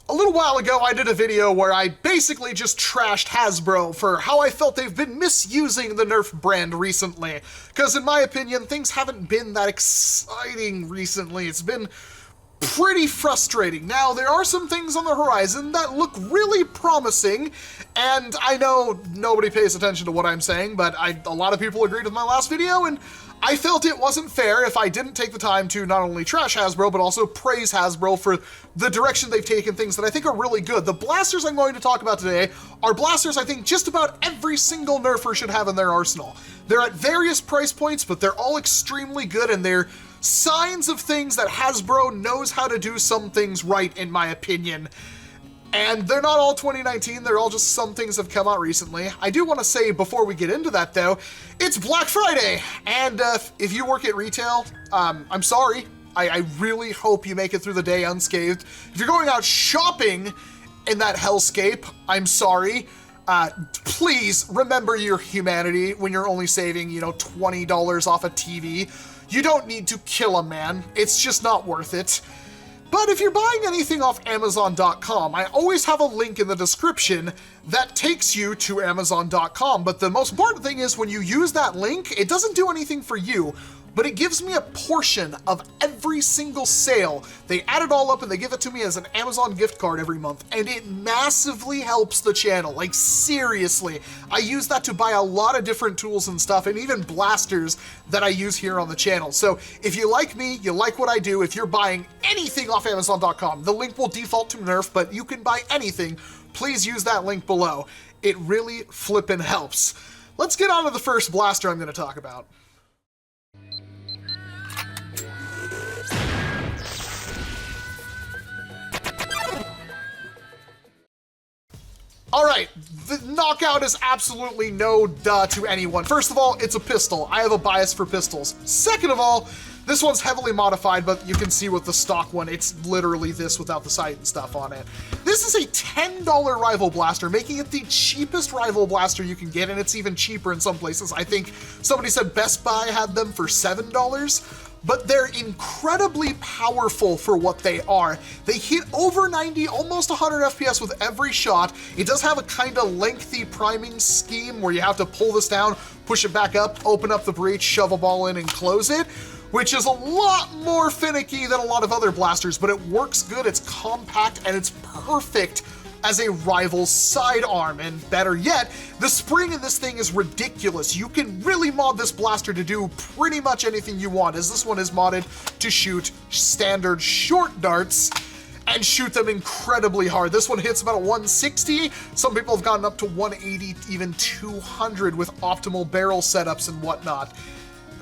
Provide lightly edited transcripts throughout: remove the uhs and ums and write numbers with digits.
A little while ago, I did a video where I basically just trashed Hasbro for how I felt they've been misusing the NERF brand recently. Because in my opinion, things haven't been that exciting recently. It's been pretty frustrating. Now, there are some things on the horizon that look really promising, and I know nobody pays attention to what I'm saying, but a lot of people agreed with my last video, and I felt it wasn't fair if I didn't take the time to not only trash Hasbro, but also praise Hasbro for the direction they've taken things that I think are really good. The blasters I'm going to talk about today are blasters I think just about every single nerfer should have in their arsenal. They're at various price points, but they're all extremely good, and they're signs of things that Hasbro knows how to do some things right, in my opinion. And they're not all 2019, they're all just some things have come out recently. I do want to say before we get into that though, it's Black Friday, and if you work at retail, I'm sorry. I really hope you make it through the day unscathed. If you're going out shopping in that hellscape, I'm sorry. Please remember your humanity when you're only saving, $20 off a TV. You don't need to kill a man. It's just not worth it. But if you're buying anything off Amazon.com, I always have a link in the description that takes you to Amazon.com. But the most important thing is when you use that link, it doesn't do anything for you, but it gives me a portion of every single sale. They add it all up and they give it to me as an Amazon gift card every month, and it massively helps the channel. Like, seriously, I use that to buy a lot of different tools and stuff, and even blasters that I use here on the channel. So if you like me, you like what I do, if you're buying anything off Amazon.com, the link will default to NERF, but you can buy anything. Please use that link below. It really flippin' helps. Let's get on to the first blaster I'm going to talk about. Alright, the knockout is absolutely no duh to anyone. First of all, it's a pistol. I have a bias for pistols. Second of all, this one's heavily modified, but you can see with the stock one, it's literally this without the sight and stuff on it. This is a $10 rival blaster, making it the cheapest rival blaster you can get, and it's even cheaper in some places. I think somebody said Best Buy had them for $7. But they're incredibly powerful for what they are. They hit over 90, almost 100 FPS with every shot. It does have a kind of lengthy priming scheme where you have to pull this down, push it back up, open up the breech, shove a ball in, and close it, which is a lot more finicky than a lot of other blasters, but it works good, it's compact, and it's perfect as a rival sidearm. And better yet, the spring in this thing is ridiculous. You can really mod this blaster to do pretty much anything you want, as this one is modded to shoot standard short darts and shoot them incredibly hard. This one hits about a 160. Some people have gotten up to 180, even 200 with optimal barrel setups and whatnot.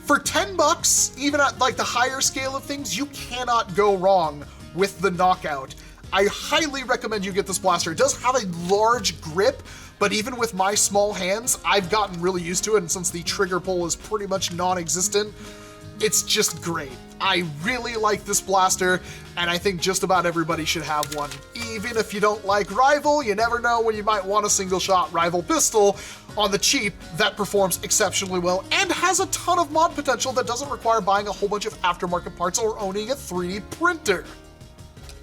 For 10 bucks, even at like the higher scale of things, you cannot go wrong with the knockout. I highly recommend you get this blaster. It does have a large grip, but even with my small hands, I've gotten really used to it, and since the trigger pull is pretty much non-existent, it's just great. I really like this blaster, and I think just about everybody should have one. Even if you don't like Rival, you never know when you might want a single-shot Rival pistol on the cheap that performs exceptionally well and has a ton of mod potential that doesn't require buying a whole bunch of aftermarket parts or owning a 3D printer.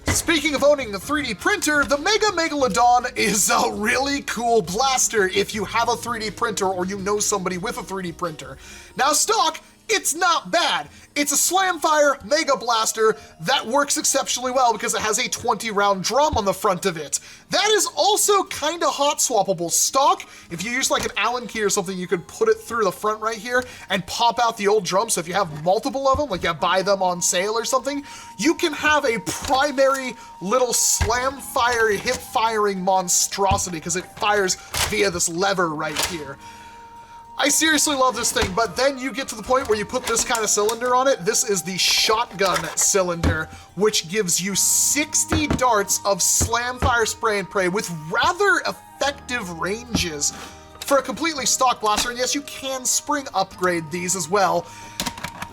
Speaking of owning a 3D printer, the Megalodon is a really cool blaster if you have a 3D printer or you know somebody with a 3D printer. Now stock, it's not bad. It's a slamfire Mega Blaster that works exceptionally well because it has a 20-round drum on the front of it. That is also kind of hot swappable. Stock, if you use like an Allen key or something, you could put it through the front right here and pop out the old drum. So if you have multiple of them, like you buy them on sale or something, you can have a primary little slamfire hip-firing monstrosity because it fires via this lever right here. I seriously love this thing, but then you get to the point where you put this kind of cylinder on it. This is the shotgun cylinder, which gives you 60 darts of slam fire spray and pray with rather effective ranges for a completely stock blaster. And yes, you can spring upgrade these as well.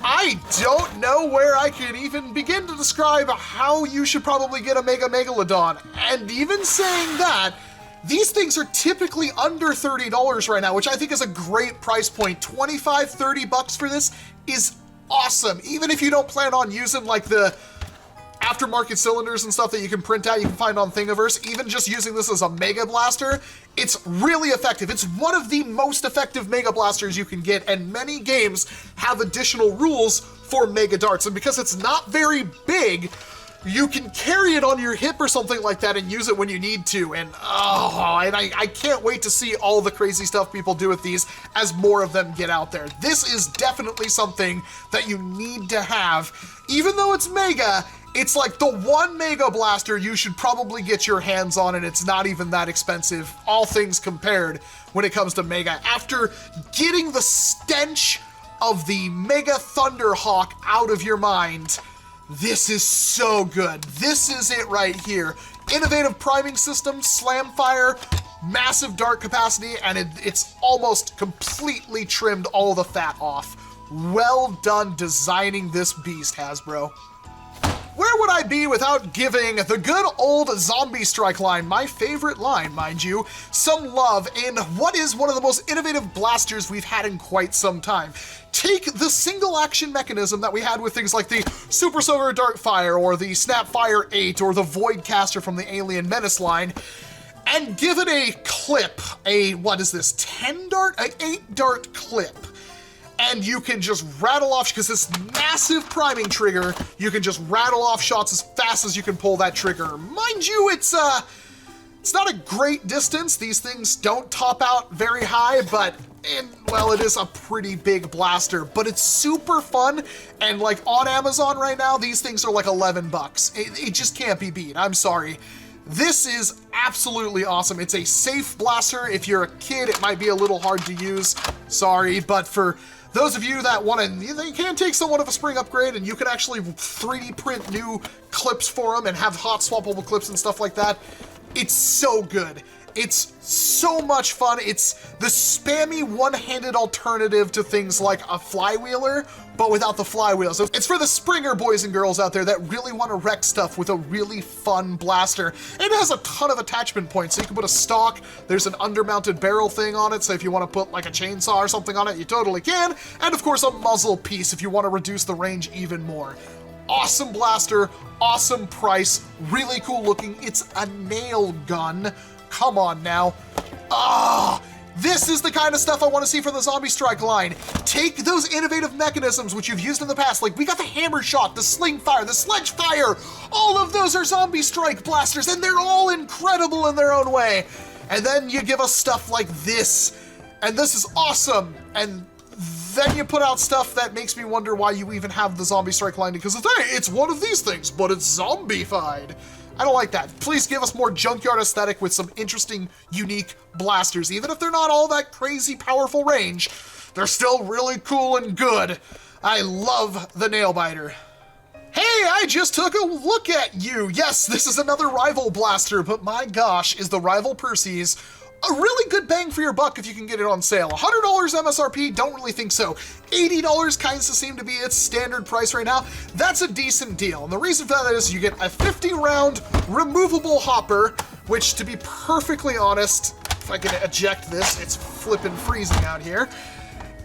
I don't know where I could even begin to describe how you should probably get a Megalodon. And even saying that, these things are typically under $30 right now, which I think is a great price point. 25, 30 bucks for this is awesome. Even if you don't plan on using like the aftermarket cylinders and stuff that you can print out, you can find on Thingiverse. Even just using this as a Mega Blaster, it's really effective. It's one of the most effective Mega Blasters you can get, and many games have additional rules for Mega Darts. And because it's not very big, you can carry it on your hip or something like that and use it when you need to. And I can't wait to see all the crazy stuff people do with these as more of them get out there. This is definitely something that you need to have. Even though it's Mega, it's like the one Mega Blaster you should probably get your hands on, and it's not even that expensive, all things compared, when it comes to Mega. After getting the stench of the Mega Thunderhawk out of your mind, this is so good. This is it right here. Innovative priming system, slam fire, massive dart capacity, and it's almost completely trimmed all the fat off. Well done designing this beast, Hasbro. Where would I be without giving the good old Zombie Strike line, my favorite line, mind you, some love in what is one of the most innovative blasters we've had in quite some time. Take the single action mechanism that we had with things like the Super Soaker Dartfire or the Snapfire 8 or the Voidcaster from the Alien Menace line, and give it a clip, what is this, 10 dart? An 8 dart clip. And you can just rattle off, because this massive priming trigger, you can just rattle off shots as fast as you can pull that trigger. Mind you, it's not a great distance. These things don't top out very high, but, well, it is a pretty big blaster, but it's super fun. And like on Amazon right now, these things are like 11 bucks. It just can't be beat. I'm sorry. This is absolutely awesome. It's a safe blaster. If you're a kid, it might be a little hard to use. Sorry, but for those of you that want to, you can take somewhat of a spring upgrade, and you can actually 3D print new clips for them and have hot swappable clips and stuff like that. It's so good. It's so much fun. It's the spammy one-handed alternative to things like a flywheeler, but without the flywheel. So it's for the Springer boys and girls out there that really want to wreck stuff with a really fun blaster. It has a ton of attachment points, so you can put a stock, there's an undermounted barrel thing on it, so if you want to put like a chainsaw or something on it, you totally can, and of course a muzzle piece if you want to reduce the range even more. Awesome blaster, awesome price, really cool looking. It's a nail gun. Come on now. This is the kind of stuff I want to see for the Zombie Strike line. Take those innovative mechanisms which you've used in the past, like we got the hammer shot, the sling fire, the sledge fire. All of those are Zombie Strike blasters, and they're all incredible in their own way. And then you give us stuff like this, and this is awesome. And then you put out stuff that makes me wonder why you even have the Zombie Strike line, because hey, it's one of these things, but it's zombified. I don't like that. Please give us more junkyard aesthetic with some interesting, unique blasters. Even if they're not all that crazy powerful range, they're still really cool and good. I love the nail biter. Hey, I just took a look at you. Yes, this is another rival blaster, but my gosh, is the rival Percy's a really good bang for your buck if you can get it on sale. $100 MSRP, don't really think so. $80 kinds of seem to be its standard price right now. That's a decent deal. And the reason for that is you get a 50-round removable hopper, which, to be perfectly honest, if I can eject this, it's flippin' freezing out here.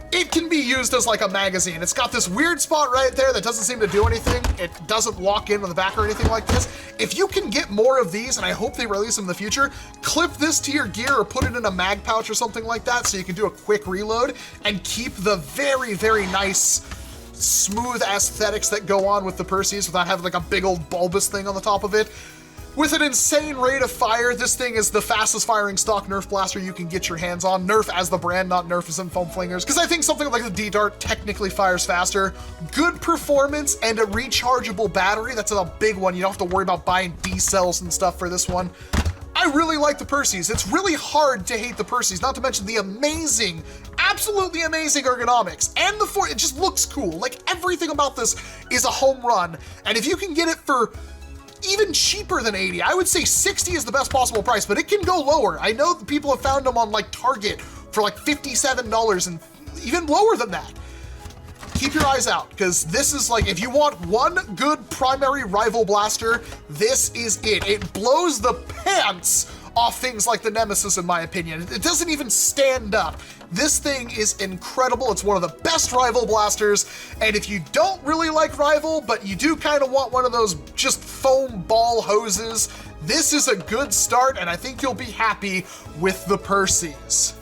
It can be used as like a magazine. It's got this weird spot right there that doesn't seem to do anything. It doesn't lock in on the back or anything like this. If you can get more of these, and I hope they release them in the future, clip this to your gear or put it in a mag pouch or something like that so you can do a quick reload and keep the very, very nice, smooth aesthetics that go on with the Percy's without having like a big old bulbous thing on the top of it. With an insane rate of fire, this thing is the fastest firing stock Nerf blaster you can get your hands on. Nerf as the brand, not Nerf as in foam flingers, because I think something like the D-Dart technically fires faster. Good performance and a rechargeable battery. That's a big one. You don't have to worry about buying D-cells and stuff for this one. I really like the Percy's. It's really hard to hate the Percy's, not to mention the amazing, absolutely amazing ergonomics. And it just looks cool. Like, everything about this is a home run. And if you can get it for even cheaper than 80. I would say 60 is the best possible price, but it can go lower. I know that people have found them on like Target for like $57 and even lower than that. keep your eyes out, because this is like, if you want one good primary rival blaster, this is it. It blows the pants off things like the Nemesis, in my opinion. It doesn't even stand up. This thing is incredible. It's one of the best rival blasters, and if you don't really like rival, but you do kind of want one of those just foam ball hoses, this is a good start, and I think you'll be happy with the Percys.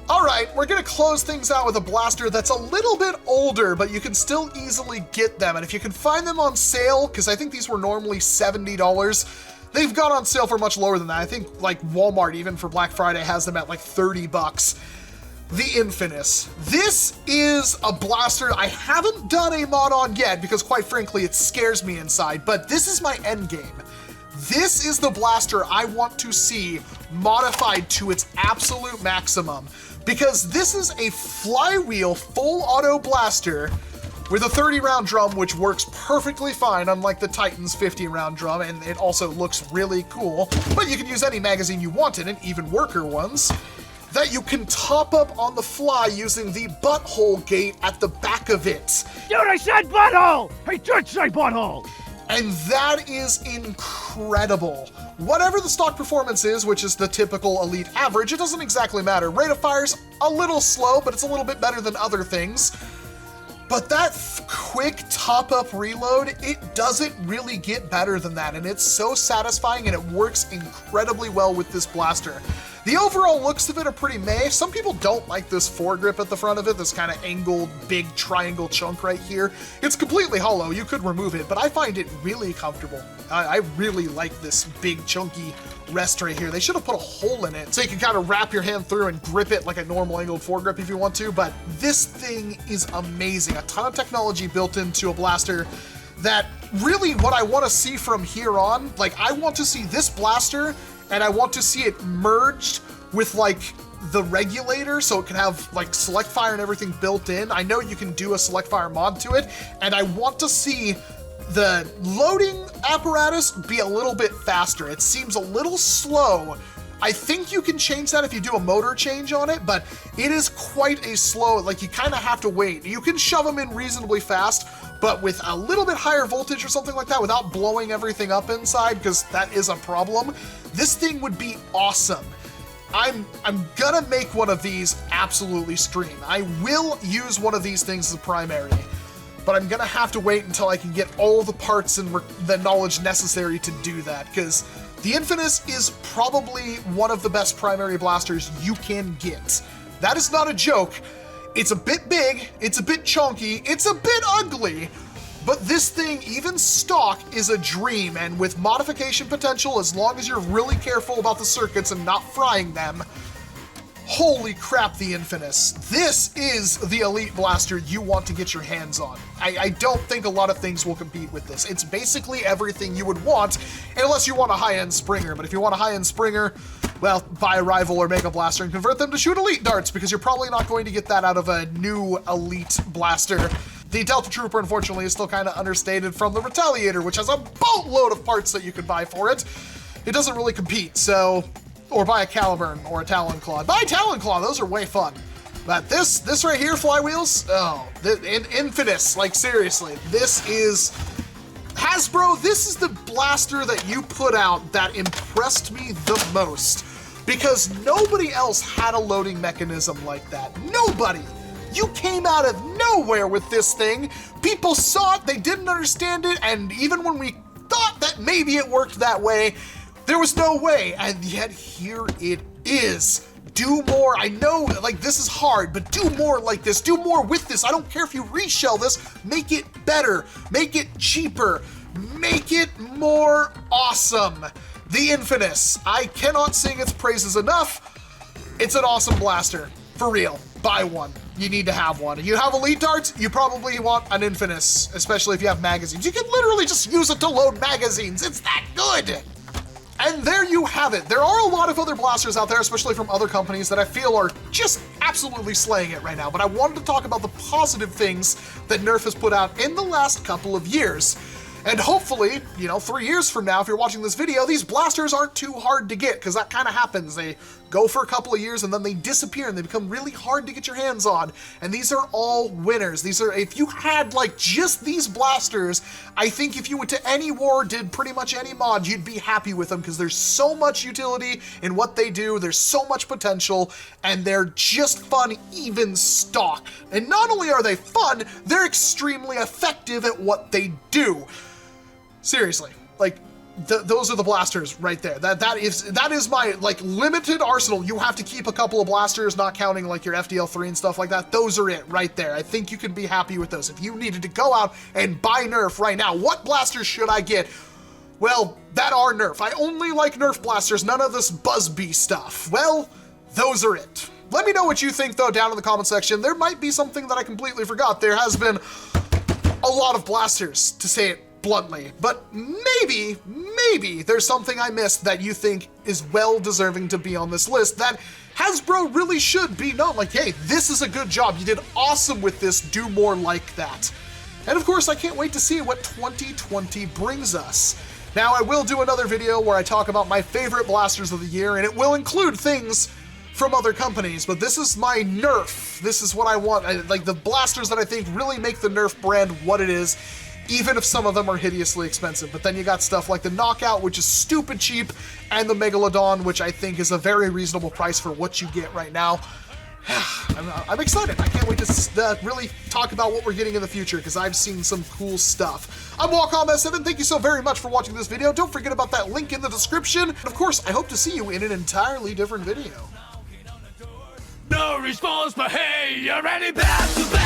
All right, we're gonna close things out with a blaster that's a little bit older, but you can still easily get them. And if you can find them on sale, because I think these were normally $70, they've gone on sale for much lower than that. I think like Walmart, even for Black Friday, has them at like $30. The Finis. This is a blaster I haven't done a mod on yet, because quite frankly, it scares me inside, but this is my end game. This is the blaster I want to see modified to its absolute maximum, because this is a flywheel full auto blaster with a 30-round drum, which works perfectly fine, unlike the Titan's 50-round drum, and it also looks really cool. But you can use any magazine you want in it, even worker ones, that you can top up on the fly using the butthole gate at the back of it. Dude, I said butthole! I did say butthole! And that is incredible. Whatever the stock performance is, which is the typical elite average, it doesn't exactly matter. Rate of fire's a little slow, but it's a little bit better than other things. But that quick top-up reload, it doesn't really get better than that, and it's so satisfying, and it works incredibly well with this blaster. The overall looks of it are pretty meh. Some people don't like this foregrip at the front of it, this kind of angled, big triangle chunk right here. It's completely hollow, you could remove it, but I find it really comfortable. I really like this big, chunky rest right here. They should have put a hole in it so you can kind of wrap your hand through and grip it like a normal angled foregrip if you want to, but this thing is amazing. A ton of technology built into a blaster that really what I want to see from here on, like I want to see this blaster and I want to see it merged with like the regulator so it can have like select fire and everything built in. I know you can do a select fire mod to it, and I want to see the loading apparatus be a little bit faster. It seems a little slow. I think you can change that if you do a motor change on it, but it is quite a slow, like you kind of have to wait. You can shove them in reasonably fast, but with a little bit higher voltage or something like that without blowing everything up inside, because that is a problem, this thing would be awesome. I'm gonna make one of these absolutely stream. I will use one of these things as a primary, but I'm gonna have to wait until I can get all the parts and the knowledge necessary to do that, because the Finis is probably one of the best primary blasters you can get. That is not a joke. It's a bit big, it's a bit chunky, it's a bit ugly, but this thing, even stock, is a dream, and with modification potential, as long as you're really careful about the circuits and not frying them, holy crap, the Finis. This is the elite blaster you want to get your hands on. I don't think a lot of things will compete with this. It's basically everything you would want, unless you want a high-end Springer. But if you want a high-end Springer, well, buy a rival or Mega Blaster and convert them to shoot elite darts, because you're probably not going to get that out of a new elite blaster. The Delta Trooper, unfortunately, is still kind of understated from the Retaliator, which has a boatload of parts that you could buy for it. It doesn't really compete, so... Or buy a Caliburn or a Talon Claw. Buy a Talon Claw, those are way fun. But this right here, flywheels, oh, Finis, like seriously, this is... Hasbro, this is the blaster that you put out that impressed me the most, because nobody else had a loading mechanism like that. Nobody! You came out of nowhere with this thing. People saw it, they didn't understand it, and even when we thought that maybe it worked that way, there was no way, and yet here it is. Do more. I know, like, this is hard, but do more like this. Do more with this. I don't care if you reshell this. Make it better. Make it cheaper. Make it more awesome. The Finis. I cannot sing its praises enough. It's an awesome blaster. For real. Buy one. You need to have one. You have elite darts, you probably want an Finis, especially if you have magazines. You can literally just use it to load magazines. It's that good. And there you have it. There are a lot of other blasters out there, especially from other companies, that I feel are just absolutely slaying it right now. But I wanted to talk about the positive things that NERF has put out in the last couple of years. And hopefully, you know, 3 years from now, if you're watching this video, these blasters aren't too hard to get, because that kind of happens. They go for a couple of years and then they disappear and they become really hard to get your hands on. And these are all winners. These are, if you had like just these blasters, I think if you went to any war, did pretty much any mod, you'd be happy with them, because there's so much utility in what they do. There's so much potential, and they're just fun, even stock. And not only are they fun, they're extremely effective at what they do. Seriously, like, those are the blasters right there. That is my, like, limited arsenal. You have to keep a couple of blasters, not counting, like, your FDL3 and stuff like that. Those are it right there. I think you can be happy with those. If you needed to go out and buy NERF right now, what blasters should I get? Well, that are NERF. I only like NERF blasters, none of this Buzzbee stuff. Well, those are it. Let me know what you think, though, down in the comment section. There might be something that I completely forgot. There has been a lot of blasters, to say it bluntly, but maybe there's something I missed that you think is well deserving to be on this list, that Hasbro really should be known. Like, hey, this is a good job. You did awesome with this. Do more like that. And of course, I can't wait to see what 2020 brings us. Now, I will do another video where I talk about my favorite blasters of the year, and it will include things from other companies, but this is my NERF. This is what I want. Like, the blasters that I think really make the NERF brand what it is, even if some of them are hideously expensive. But then you got stuff like the Knockout, which is stupid cheap, and the Megalodon, which I think is a very reasonable price for what you get right now. I'm excited. I can't wait to really talk about what we're getting in the future, because I've seen some cool stuff. I'm Walcom S7. Thank you so very much for watching this video. Don't forget about that link in the description. And of course, I hope to see you in an entirely different video. No response, but hey, you're ready back to back.